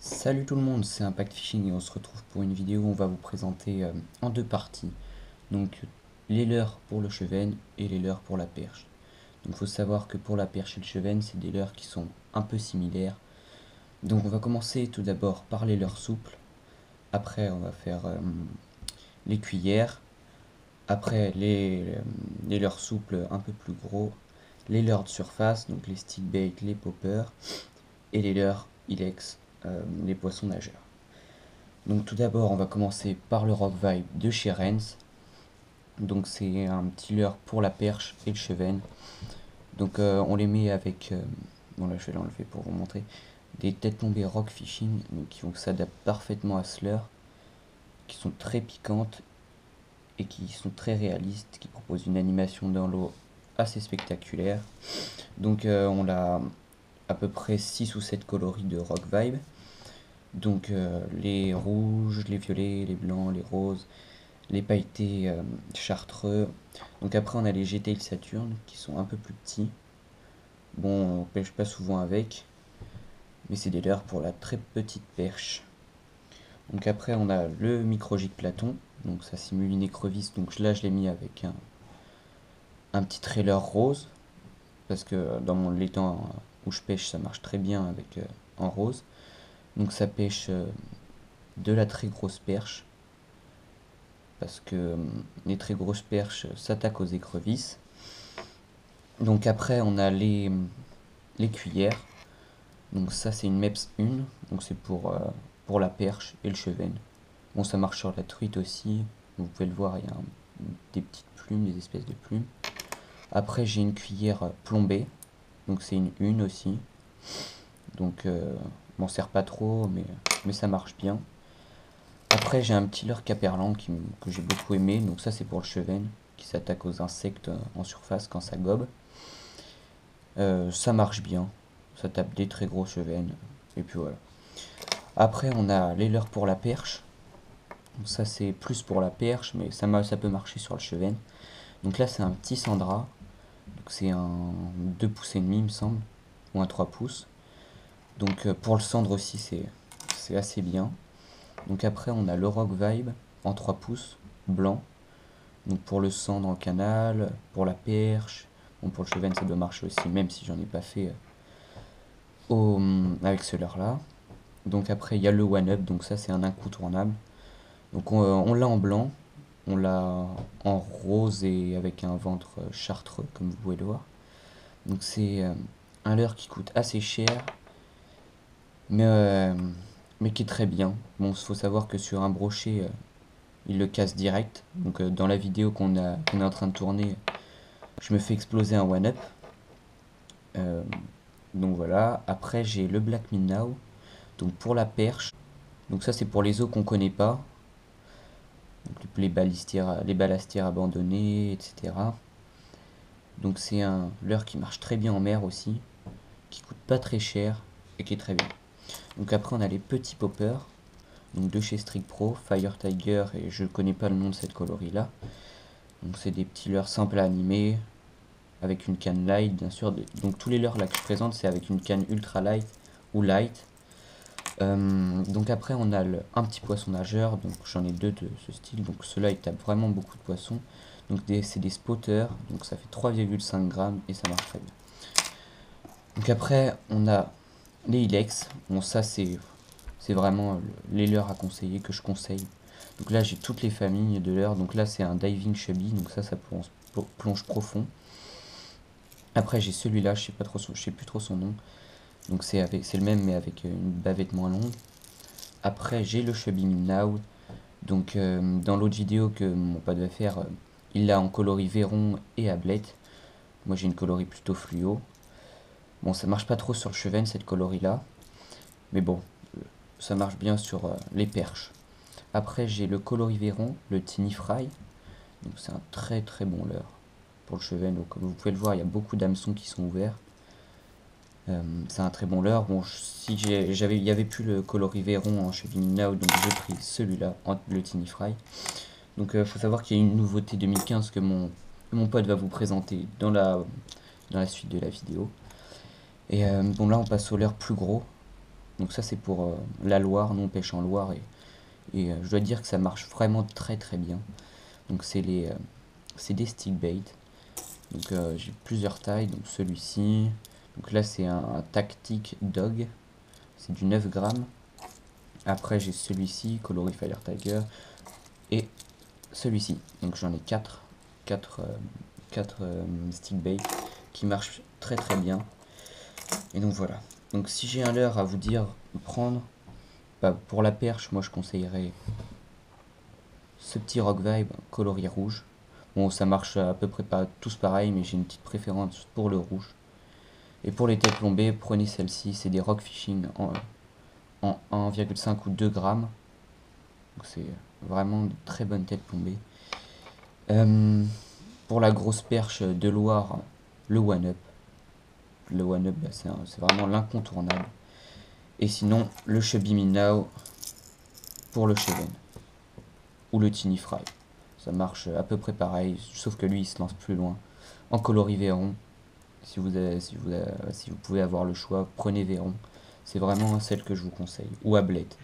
Salut tout le monde, c'est Impact Fishing et on se retrouve pour une vidéo où on va vous présenter en deux parties. Donc les leurres pour le chevenne et les leurres pour la perche. Donc il faut savoir que pour la perche et le chevenne, c'est des leurres qui sont un peu similaires. Donc on va commencer tout d'abord par les leurres souples. Après on va faire les cuillères. Après les leurres souples un peu plus gros. Les leurres de surface, donc les stick bait, les poppers. Et les leurres ilex, les poissons nageurs. Donc tout d'abord, on va commencer par le Rock Vibe de chez Renz. Donc c'est un petit leurre pour la perche et le chevenne. Donc on les met avec, bon là je vais l'enlever pour vous montrer, des têtes plombées Rock Fishing, donc qui vont s'adapter parfaitement à ce leurre, qui sont très piquantes et qui sont très réalistes, qui proposent une animation dans l'eau assez spectaculaire. Donc on a à peu près 6 ou 7 coloris de Rock Vibe. Donc les rouges, les violets, les blancs, les roses, les pailletés chartreux. Donc après on a les G-Tail Saturn qui sont un peu plus petits. Bon, on pêche pas souvent avec, mais c'est des leurres pour la très petite perche. Donc après on a le micro jig Platon, donc ça simule une écrevisse, donc là je l'ai mis avec un petit trailer rose, parce que dans mon l'étang où je pêche ça marche très bien avec en rose. Donc ça pêche de la très grosse perche, parce que les très grosses perches s'attaquent aux écrevisses. Donc après on a les cuillères. Donc ça c'est une MEPS 1, donc c'est pour la perche et le chevenne. Bon ça marche sur la truite aussi, vous pouvez le voir, il y a des petites plumes, des espèces de plumes. Après j'ai une cuillère plombée, donc c'est une aussi. Donc m'en sert pas trop mais ça marche bien. Après j'ai un petit leurre Caperlan que j'ai beaucoup aimé, donc ça c'est pour le chevenne, qui s'attaque aux insectes en surface quand ça gobe. Ça marche bien, ça tape des très gros chevennes, et puis voilà. Après on a les leurres pour la perche, donc ça c'est plus pour la perche, mais ça peut marcher sur le chevenne. Donc là c'est un petit Sandra, donc c'est un 2 pouces et demi il me semble, ou un 3 pouces. Donc pour le cendre aussi c'est assez bien. Donc après on a le Rock Vibe en 3 pouces, blanc. Donc pour le cendre en canal, pour la perche, bon pour le chevenne ça doit marcher aussi, même si j'en ai pas fait avec ce leurre là. Donc après il y a le One Up, donc ça c'est un incontournable. Donc on l'a en blanc, on l'a en rose et avec un ventre chartreux comme vous pouvez le voir. Donc c'est un leurre qui coûte assez cher, mais, euh, mais qui est très bien. Bon, il faut savoir que sur un brochet, il le casse direct. Donc dans la vidéo qu'on est en train de tourner, je me fais exploser un one-up. Euh, donc voilà. Après j'ai le Black Minnow, donc pour la perche. Donc ça c'est pour les eaux qu'on connaît pas. Donc les ballastières abandonnées, etc. Donc c'est un leurre qui marche très bien en mer aussi, qui coûte pas très cher et qui est très bien. Donc après on a les petits poppers, donc de chez Strict Pro, Fire Tiger, et je connais pas le nom de cette colorie là. Donc c'est des petits leurres simples à animer, avec une canne light bien sûr. Donc tous les leurres là que je présente c'est avec une canne ultra light ou light. Donc après on a un petit poisson nageur, donc j'en ai deux de ce style, donc ceux-là ils tapent vraiment beaucoup de poissons. Donc c'est des spotters, donc ça fait 3,5 grammes et ça marche très bien. Donc après on a les Ilex, bon ça c'est vraiment les leurres à conseiller, que je conseille. Donc là j'ai toutes les familles de leurres, donc là c'est un diving chubby, donc ça plonge profond. Après j'ai celui-là, je sais plus trop son nom, donc c'est le même mais avec une bavette moins longue. Après j'ai le chubby now, donc dans l'autre vidéo que mon pote va faire, il l'a en coloris Véron et ablette. Moi j'ai une coloris plutôt fluo. Bon ça marche pas trop sur le chevenne cette coloris là, mais bon ça marche bien sur les perches. Après j'ai le coloris Véron, le Tiny Fry, donc c'est un très très bon leurre pour le chevenne. Donc comme vous pouvez le voir il y a beaucoup d'hameçons qui sont ouverts. C'est un très bon leurre. Bon, si il y avait plus le coloris Véron en cheville now, donc j'ai pris celui-là, le Tiny Fry. Donc faut savoir qu'il y a une nouveauté 2015 que mon pote va vous présenter dans la suite de la vidéo. Et bon là on passe au leurre plus gros. Donc ça c'est pour la Loire, nous on pêche en Loire et je dois dire que ça marche vraiment très très bien. Donc c'est des stick bait. Donc j'ai plusieurs tailles, donc celui-ci. Donc là c'est un tactique dog, c'est du 9 grammes. Après j'ai celui-ci, coloris Fire Tiger, et celui-ci. Donc j'en ai 4 stick bait qui marchent très très bien. Et donc voilà. Donc si j'ai un leurre à vous dire de prendre, bah, pour la perche, moi je conseillerais ce petit Rock Vibe coloris rouge. Bon, ça marche à peu près pas tous pareil, mais j'ai une petite préférence pour le rouge. Et pour les têtes plombées, prenez celle-ci, c'est des Rock Fishing en 1,5 ou 2 grammes. Donc c'est vraiment de très bonnes têtes plombées. Pour la grosse perche de Loire, le One Up. Le One Up, bah, c'est vraiment l'incontournable. Et sinon, le Chubby Minnow pour le Cheven. Ou le Tiny Fry. Ça marche à peu près pareil, sauf que lui il se lance plus loin. En coloris Véron, si vous pouvez avoir le choix, prenez Véron. C'est vraiment celle que je vous conseille. Ou Ablette.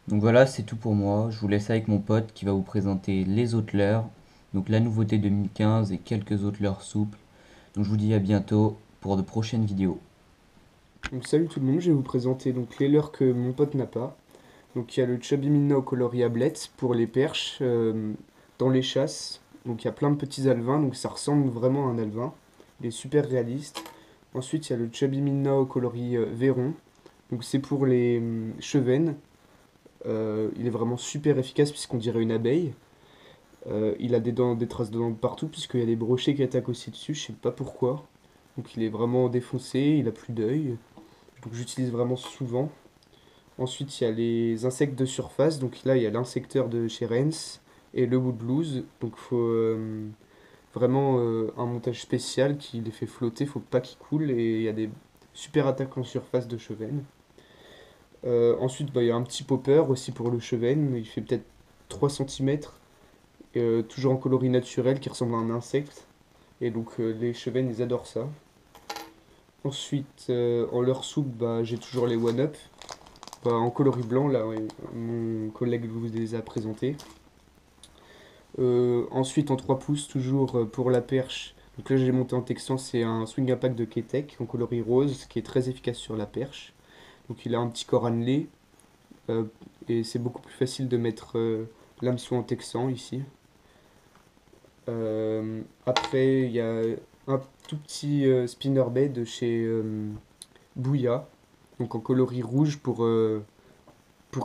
Donc voilà, c'est tout pour moi. Je vous laisse avec mon pote qui va vous présenter les autres leurres. Donc la nouveauté 2015 et quelques autres leurres souples. Donc je vous dis à bientôt pour de prochaines vidéos. Donc salut tout le monde, je vais vous présenter donc les leurres que mon pote n'a pas. Donc il y a le Chubby Minnow coloris ablette pour les perches dans les chasses. Donc il y a plein de petits alevins, donc ça ressemble vraiment à un alevin. Il est super réaliste. Ensuite il y a le Chubby Minnow coloris Véron. Donc c'est pour les chevennes. Il est vraiment super efficace puisqu'on dirait une abeille. Il a des dents, des traces de dents de partout puisqu'il y a des brochets qui attaquent aussi dessus, je sais pas pourquoi. Donc il est vraiment défoncé, il a plus d'œil. Donc j'utilise vraiment souvent. Ensuite, il y a les insectes de surface. Donc là, il y a l'insecteur de chez Rennes et le woodblues. Donc il faut vraiment un montage spécial qui les fait flotter. Il faut pas qu'ils coulent. Et il y a des super attaques en surface de Cheven. Ensuite, bah, il y a un petit popper aussi pour le Cheven. Il fait peut-être 3 cm. Toujours en coloris naturel qui ressemble à un insecte. Et donc les Cheven, ils adorent ça. Ensuite, en leur soupe, bah, j'ai toujours les one-up. Bah, en coloris blanc, là, ouais, mon collègue vous les a présentés. Ensuite, en 3 pouces, toujours pour la perche. Donc là, j'ai monté en texan, c'est un swing impact de Ketek en coloris rose qui est très efficace sur la perche. Donc il a un petit corps annelé euh, et c'est beaucoup plus facile de mettre l'hameçon en texan ici. Après, il y a un tout petit spinnerbait de chez Bouya, donc en coloris rouge pour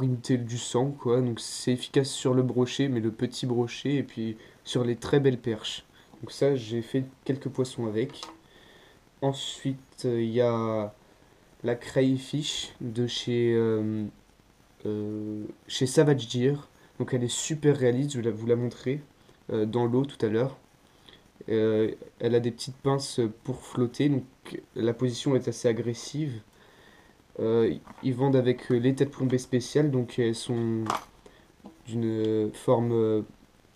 imiter du sang, quoi. Donc c'est efficace sur le brochet, mais le petit brochet, et puis sur les très belles perches. Donc ça, j'ai fait quelques poissons avec. Ensuite, il y a la crayfish de chez Savage Deer. Donc elle est super réaliste, je vais vous la montrer dans l'eau tout à l'heure. Elle a des petites pinces pour flotter, donc la position est assez agressive. Ils vendent avec les têtes plombées spéciales, donc elles sont d'une forme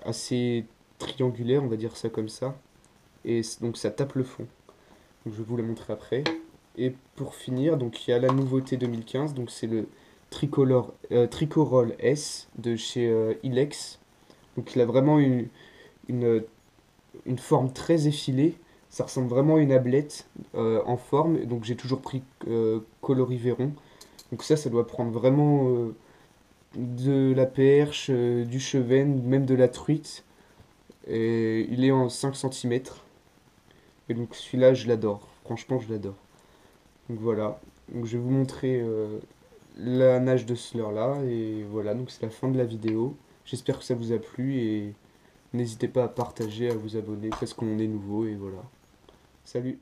assez triangulaire, on va dire ça comme ça. Et donc ça tape le fond. Donc je vais vous la montrer après. Et pour finir, donc il y a la nouveauté 2015, donc c'est le Tricolor S de chez Ilex. Donc il a vraiment une, une forme très effilée. Ça ressemble vraiment à une ablette en forme. Donc j'ai toujours pris coloris Véron. Donc ça doit prendre vraiment de la perche, du cheven, même de la truite. Et il est en 5 cm. Et donc celui-là, je l'adore. Franchement, je l'adore. Donc voilà. Donc je vais vous montrer la nage de ce leurre-là. Et voilà, donc c'est la fin de la vidéo. J'espère que ça vous a plu et n'hésitez pas à partager, à vous abonner parce qu'on est nouveau et voilà. Salut!